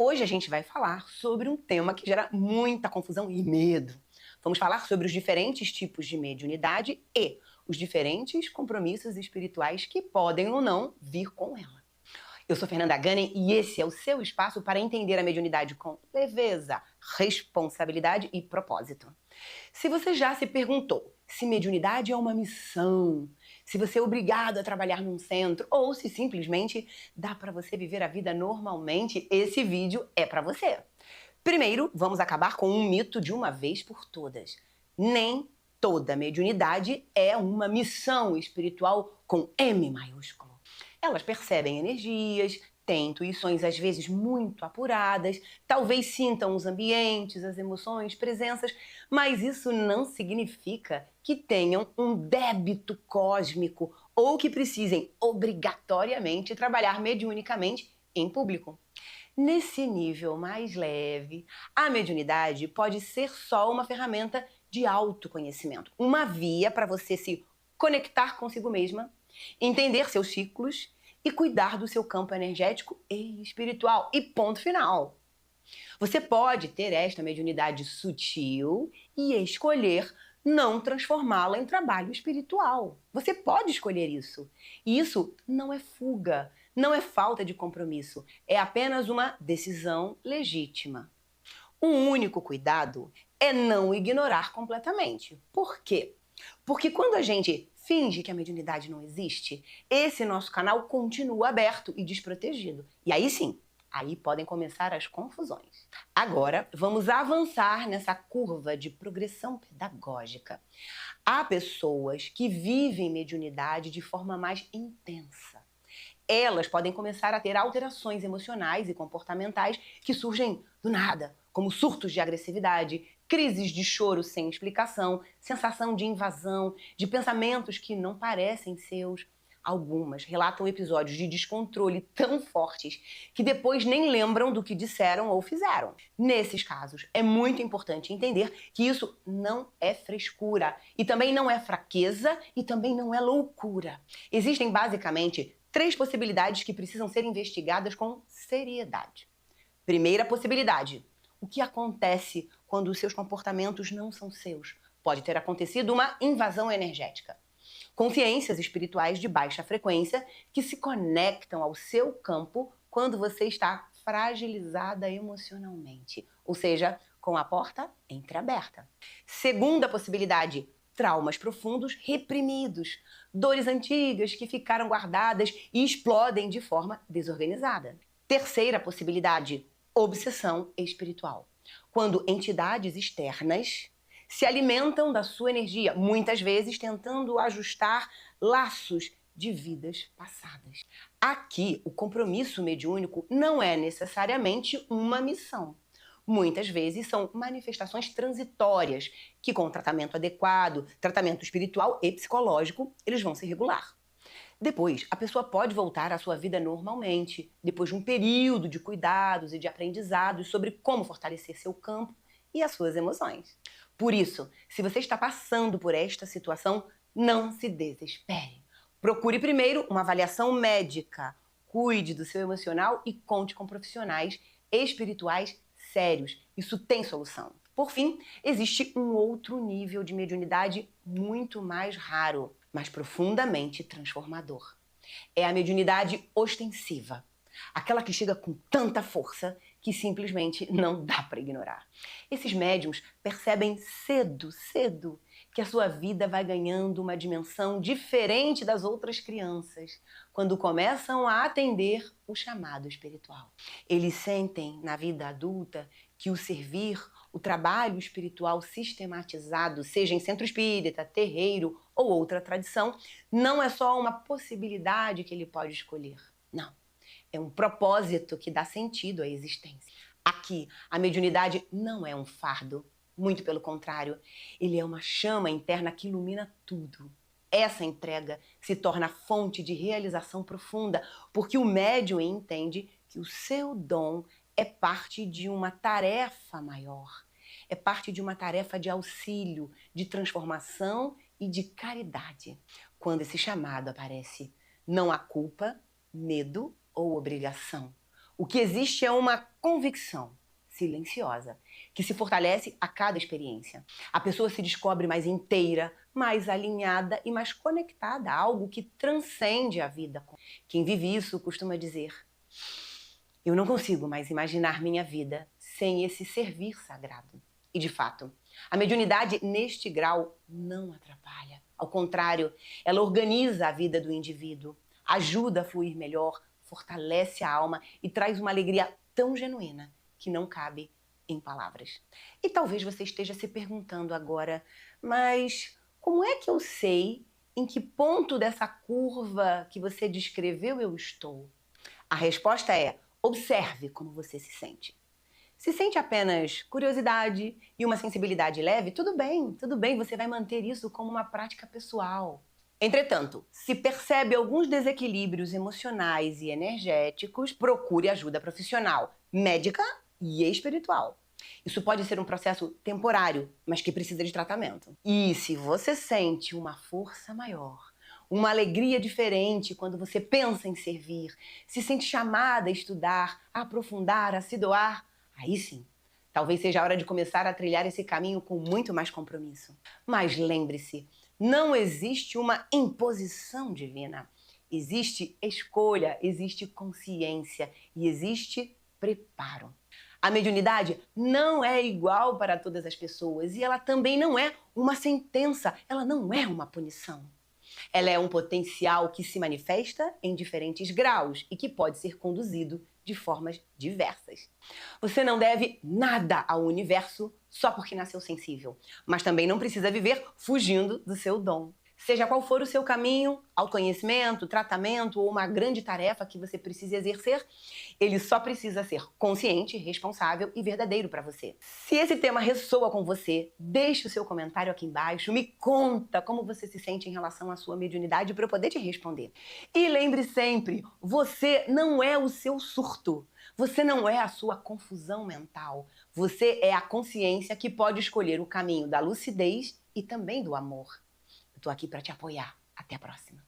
Hoje a gente vai falar sobre um tema que gera muita confusão e medo. Vamos falar sobre os diferentes tipos de mediunidade e os diferentes compromissos espirituais que podem ou não vir com ela. Eu sou Fernanda Gunning e esse é o seu espaço para entender a mediunidade com leveza, responsabilidade e propósito. Se você já se perguntou se mediunidade é uma missão, se você é obrigado a trabalhar num centro ou se simplesmente dá para você viver a vida normalmente, esse vídeo é para você. Primeiro, vamos acabar com um mito de uma vez por todas. Nem toda mediunidade é uma missão espiritual com M maiúsculo. Elas percebem energias, têm intuições às vezes muito apuradas, talvez sintam os ambientes, as emoções, presenças, mas isso não significa que tenham um débito cósmico ou que precisem obrigatoriamente trabalhar mediunicamente em público. Nesse nível mais leve, a mediunidade pode ser só uma ferramenta de autoconhecimento, uma via para você se conectar consigo mesma, entender seus ciclos e cuidar do seu campo energético e espiritual. E ponto final. Você pode ter esta mediunidade sutil e escolher não transformá-la em trabalho espiritual. Você pode escolher isso. E isso não é fuga, não é falta de compromisso, é apenas uma decisão legítima. O único cuidado é não ignorar completamente. Por quê? Porque quando a gente finge que a mediunidade não existe, esse nosso canal continua aberto e desprotegido. E aí sim, aí podem começar as confusões. Agora, vamos avançar nessa curva de progressão pedagógica. Há pessoas que vivem mediunidade de forma mais intensa. Elas podem começar a ter alterações emocionais e comportamentais que surgem do nada, como surtos de agressividade, crises de choro sem explicação, sensação de invasão, de pensamentos que não parecem seus. Algumas relatam episódios de descontrole tão fortes que depois nem lembram do que disseram ou fizeram. Nesses casos, é muito importante entender que isso não é frescura e também não é fraqueza e também não é loucura. Existem basicamente 3 possibilidades que precisam ser investigadas com seriedade. Primeira possibilidade: o que acontece quando os seus comportamentos não são seus? Pode ter acontecido uma invasão energética. Consciências espirituais de baixa frequência que se conectam ao seu campo quando você está fragilizada emocionalmente, ou seja, com a porta entreaberta. Segunda possibilidade: traumas profundos reprimidos, dores antigas que ficaram guardadas e explodem de forma desorganizada. Terceira possibilidade: obsessão espiritual, quando entidades externas se alimentam da sua energia, muitas vezes tentando ajustar laços de vidas passadas. Aqui, o compromisso mediúnico não é necessariamente uma missão. Muitas vezes são manifestações transitórias que, com tratamento adequado, tratamento espiritual e psicológico, eles vão se regular. Depois, a pessoa pode voltar à sua vida normalmente, depois de um período de cuidados e de aprendizados sobre como fortalecer seu campo e as suas emoções. Por isso, se você está passando por esta situação, não se desespere. Procure primeiro uma avaliação médica, cuide do seu emocional e conte com profissionais espirituais sérios. Isso tem solução. Por fim, existe um outro nível de mediunidade muito mais raro, mas profundamente transformador. É a mediunidade ostensiva. Aquela que chega com tanta força que simplesmente não dá para ignorar. Esses médiums percebem cedo que a sua vida vai ganhando uma dimensão diferente das outras crianças quando começam a atender o chamado espiritual. Eles sentem na vida adulta que o servir, o trabalho espiritual sistematizado, seja em centro espírita, terreiro ou outra tradição, não é só uma possibilidade que ele pode escolher. Não. É um propósito que dá sentido à existência. Aqui, a mediunidade não é um fardo, muito pelo contrário, ele é uma chama interna que ilumina tudo. Essa entrega se torna fonte de realização profunda, porque o médium entende que o seu dom é parte de uma tarefa maior, é parte de uma tarefa de auxílio, de transformação e de caridade. Quando esse chamado aparece, não há culpa, medo ou obrigação. O que existe é uma convicção silenciosa, que se fortalece a cada experiência. A pessoa se descobre mais inteira, mais alinhada e mais conectada a algo que transcende a vida. Quem vive isso costuma dizer: eu não consigo mais imaginar minha vida sem esse servir sagrado. E de fato, a mediunidade neste grau não atrapalha. Ao contrário, ela organiza a vida do indivíduo, ajuda a fluir melhor, fortalece a alma e traz uma alegria tão genuína que não cabe em palavras. E talvez você esteja se perguntando agora, mas como é que eu sei em que ponto dessa curva que você descreveu eu estou? A resposta é: observe como você se sente. Se sente apenas curiosidade e uma sensibilidade leve, tudo bem, você vai manter isso como uma prática pessoal. Entretanto, se percebe alguns desequilíbrios emocionais e energéticos, procure ajuda profissional, médica e espiritual. Isso pode ser um processo temporário, mas que precisa de tratamento. E se você sente uma força maior, uma alegria diferente quando você pensa em servir, se sente chamada a estudar, a aprofundar, a se doar, aí sim, talvez seja a hora de começar a trilhar esse caminho com muito mais compromisso. Mas lembre-se, não existe uma imposição divina. Existe escolha, existe consciência e existe preparo. A mediunidade não é igual para todas as pessoas e ela também não é uma sentença, ela não é uma punição. Ela é um potencial que se manifesta em diferentes graus e que pode ser conduzido de formas diversas. Você não deve nada ao universo só porque nasceu sensível, mas também não precisa viver fugindo do seu dom. Seja qual for o seu caminho, autoconhecimento, tratamento ou uma grande tarefa que você precisa exercer, ele só precisa ser consciente, responsável e verdadeiro para você. Se esse tema ressoa com você, deixe o seu comentário aqui embaixo, me conta como você se sente em relação à sua mediunidade para eu poder te responder. E lembre sempre, você não é o seu surto, você não é a sua confusão mental, você é a consciência que pode escolher o caminho da lucidez e também do amor. Estou aqui para te apoiar. Até a próxima.